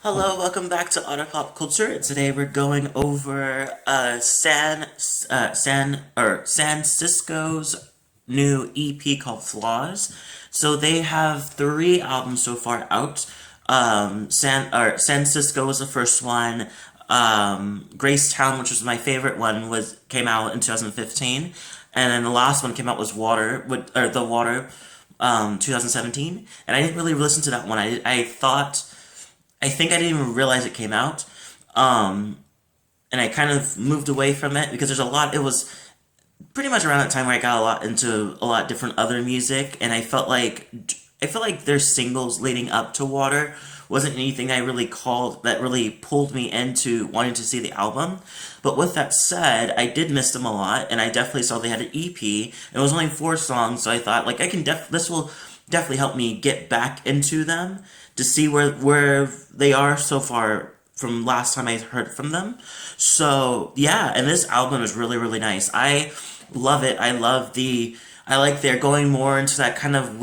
Hello, welcome back to Otter Pop Culture. Today we're going over San Cisco's new EP called Flaws. So they have three albums so far out. San Cisco was the first one. Gracetown, which was my favorite one, was came out in 2015, and then the last one came out was The Water, 2017. And I didn't really listen to that one. I think I didn't even realize it came out. Um, and I kind of moved away from it because it was pretty much around that time where I got a lot into a lot different other music, and I felt like their singles leading up to Water wasn't anything that really pulled me into wanting to see the album. But with that said, I did miss them a lot, and I definitely saw they had an EP, and it was only 4 songs, so I thought like this will definitely help me get back into them to see where they are so far from last time I heard from them. So yeah, and this album is really really nice. I love it. I like they're going more into that kind of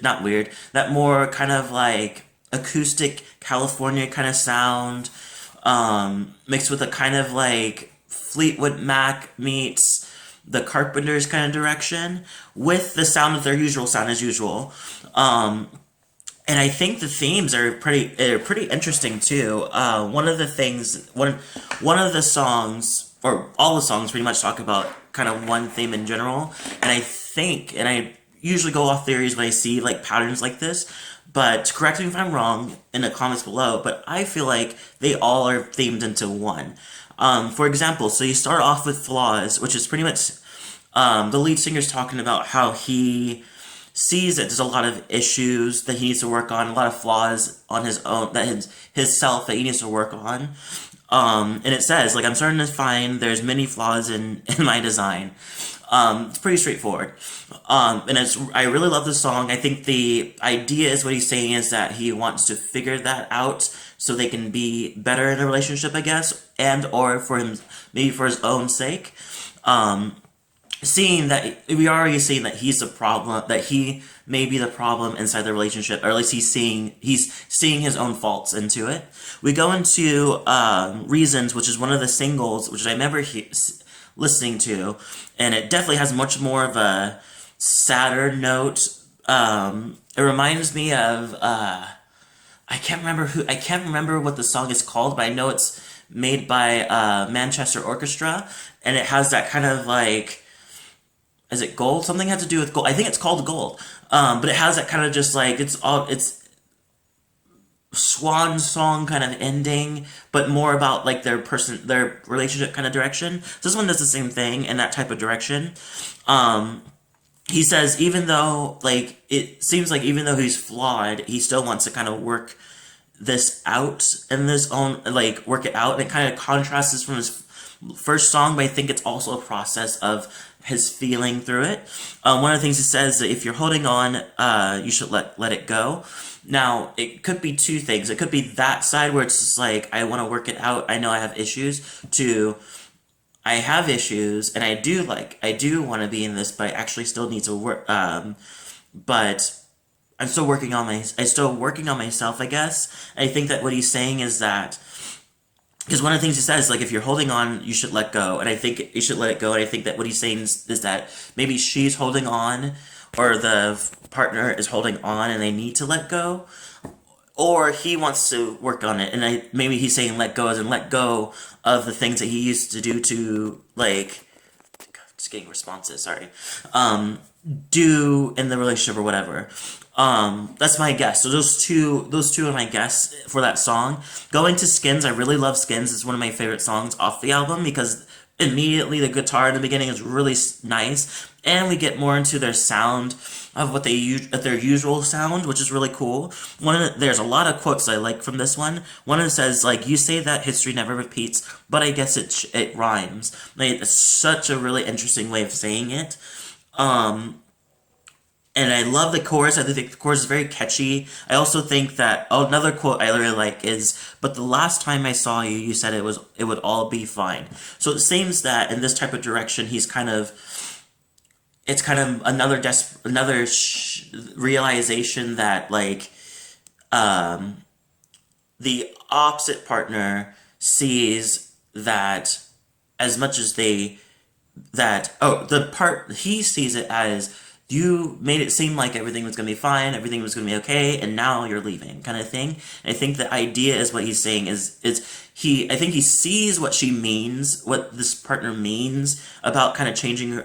not weird, that more kind of like acoustic California kind of sound, mixed with a kind of like Fleetwood Mac meets the Carpenters kind of direction with the sound of their usual sound as usual. Um, and I think the themes are pretty interesting too. One of the songs, or all the songs pretty much talk about kind of one theme in general. And I usually go off theories when I see like patterns like this, but correct me if I'm wrong in the comments below, but I feel like they all are themed into one. For example, so you start off with Flaws, which is pretty much the lead singer's talking about how he sees that there's a lot of issues that he needs to work on, a lot of flaws on his own, his self that he needs to work on. And it says, like, I'm starting to find there's many flaws in my design. It's pretty straightforward. I really love this song. I think the idea is what he's saying is that he wants to figure that out so they can be better in a relationship, I guess, and or for him, maybe for his own sake. Um, Seeing that we already seeing that he's the problem, that he may be the problem inside the relationship, or at least he's seeing his own faults into it. We go into Reasons, which is one of the singles which I remember listening to, and it definitely has much more of a sadder note. It reminds me of I can't remember what the song is called, but I know it's made by Manchester Orchestra, and it has that kind of like, is it Gold? Something had to do with gold. I think it's called Gold. But it has that kind of just like it's swan song kind of ending, but more about like their relationship kind of direction. So this one does the same thing in that type of direction. Um, he says even though like it seems like even though he's flawed, he still wants to kind of work this out and this own like work it out. And it kind of contrasts this from his first song, but I think it's also a process of his feeling through it. One of the things he says that if you're holding on, you should let it go. Now, it could be two things. It could be that side where it's just like I want to work it out. I know I have issues. To I have issues, and I do want to be in this, but I actually still need to work. But I'm still working on myself, I guess. And I think that what he's saying is that because one of the things he says, like, if you're holding on, you should let go. And I think you should let it go. And I think that what he's saying is that maybe she's holding on, or the partner is holding on, and they need to let go. Or he wants to work on it. And maybe he's saying let go as in let go of the things that he used to do to, like, just getting responses, sorry. Do in the relationship or whatever. That's my guess. So those two are my guess for that song. Going to Skins, I really love Skins. It's one of my favorite songs off the album because immediately the guitar in the beginning is really nice, and we get more into their sound of what they use, their usual sound, which is really cool. There's a lot of quotes I like from this one. One of them says like, "You say that history never repeats, but I guess it rhymes." Like, it's such a really interesting way of saying it. Um, and I love the chorus. I think the chorus is very catchy. I also think that another quote I really like is, "But the last time I saw you, you said it would all be fine." So it seems that in this type of direction, it's kind of another realization that like um the opposite partner sees that as much as they that oh the part he sees it as you made it seem like everything was going to be fine, everything was going to be okay, and now you're leaving, kind of thing. And I think the idea is what he's saying is he I think he sees what she means, what this partner means about kind of changing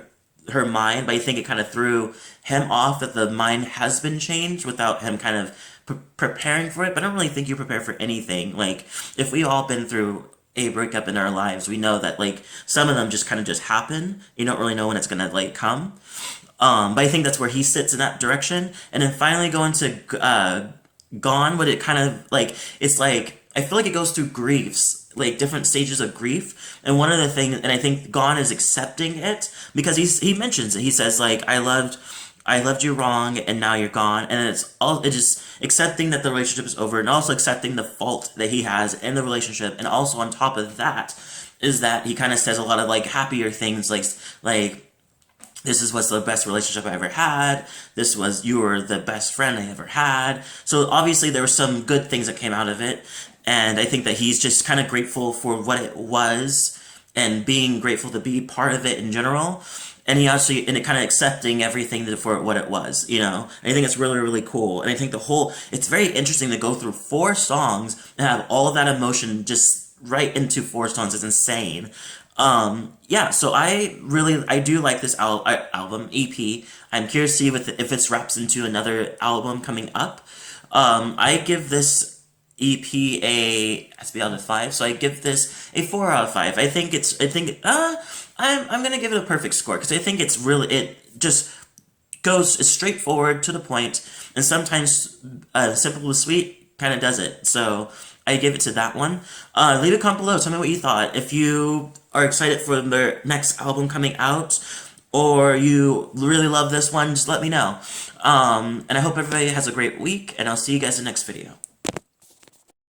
her mind, but I think it kind of threw him off that the mind has been changed without him kind of preparing for it. But I don't really think you prepare for anything. Like, if we all been through a breakup in our lives, we know that like some of them just kind of just happen. You don't really know when it's gonna like come. But I think that's where he sits in that direction. And then finally going to Gone, what it kind of like, it's like, I feel like it goes through griefs, like different stages of grief. And one of the things, and I think Gone is accepting it because he mentions it. He says like, I loved you wrong and now you're gone. And it's just accepting that the relationship is over and also accepting the fault that he has in the relationship. And also on top of that is that he kind of says a lot of like happier things like this was the best relationship I ever had. You were the best friend I ever had. So obviously there were some good things that came out of it. And I think that he's just kind of grateful for what it was and being grateful to be part of it in general. And he actually, and it kind of accepting everything for what it was, you know? And I think it's really, really cool. And I think it's very interesting to go through 4 songs and have all of that emotion just right into 4 songs. It's insane. Yeah, so I do like this album, EP. I'm curious to see if it's wraps into another album coming up. I give this EP it has to be out of 5, so I give this a 4 out of 5. I'm gonna give it a perfect score, because I think it just goes straightforward to the point, and sometimes simple but sweet kind of does it. So I give it to that one. Leave a comment below. Tell me what you thought. If you are excited for their next album coming out, or you really love this one, just let me know. And I hope everybody has a great week, and I'll see you guys in the next video.